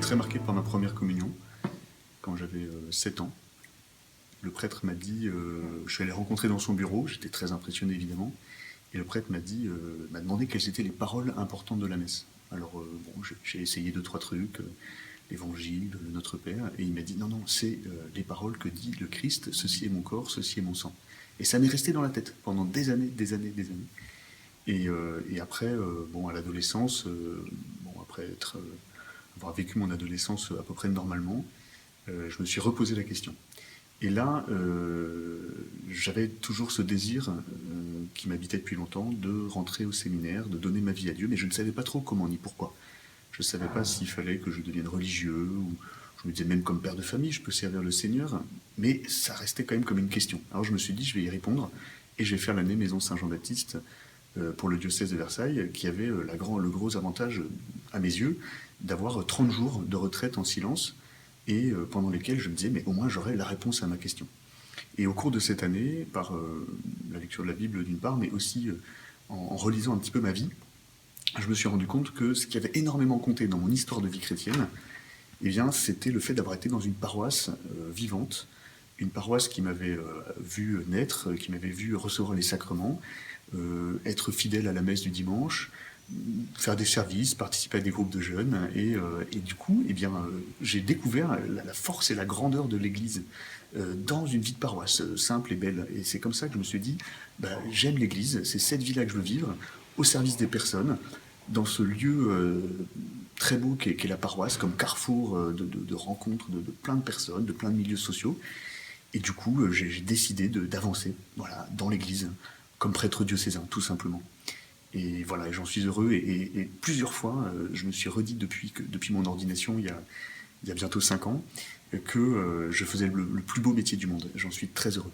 très marqué par ma première communion, quand j'avais 7 ans. Le prêtre m'a dit, je suis allé rencontrer dans son bureau, j'étais très impressionné évidemment, et le prêtre m'a demandé quelles étaient les paroles importantes de la messe. Alors bon, j'ai essayé deux, trois trucs, l'évangile, le Notre Père, et il m'a dit non, non, c'est les paroles que dit le Christ, ceci est mon corps, ceci est mon sang. Et ça m'est resté dans la tête pendant des années, des années, des années. Et après, bon, à l'adolescence, bon, avoir vécu mon adolescence à peu près normalement, je me suis reposé la question. Et là, j'avais toujours ce désir qui m'habitait depuis longtemps de rentrer au séminaire, de donner ma vie à Dieu, mais je ne savais pas trop comment ni pourquoi. Je ne savais pas s'il fallait que je devienne religieux, ou je me disais même comme père de famille, je peux servir le Seigneur, mais ça restait quand même comme une question. Alors je me suis dit, je vais y répondre, et je vais faire l'année Maison Saint-Jean-Baptiste pour le diocèse de Versailles, qui avait le gros avantage, à mes yeux, d'avoir 30 jours de retraite en silence, et pendant lesquels je me disais, mais au moins j'aurai la réponse à ma question. Et au cours de cette année, par la lecture de la Bible d'une part, mais aussi en relisant un petit peu ma vie, je me suis rendu compte que ce qui avait énormément compté dans mon histoire de vie chrétienne, eh bien, c'était le fait d'avoir été dans une paroisse vivante, une paroisse qui m'avait vu naître, qui m'avait vu recevoir les sacrements, être fidèle à la messe du dimanche, faire des services, participer à des groupes de jeunes, et du coup, eh bien, j'ai découvert la force et la grandeur de l'Église dans une vie de paroisse simple et belle. Et c'est comme ça que je me suis dit, bah, j'aime l'Église, c'est cette vie-là que je veux vivre, au service des personnes, dans ce lieu très beau qu'est la paroisse, comme carrefour de rencontres de plein de personnes, de plein de milieux sociaux. Et du coup, j'ai décidé d'avancer voilà, dans l'Église, comme prêtre diocésain, tout simplement. Et voilà, j'en suis heureux. Et plusieurs fois, je me suis redit depuis mon ordination, il y a bientôt 5 ans, que je faisais le plus beau métier du monde. J'en suis très heureux.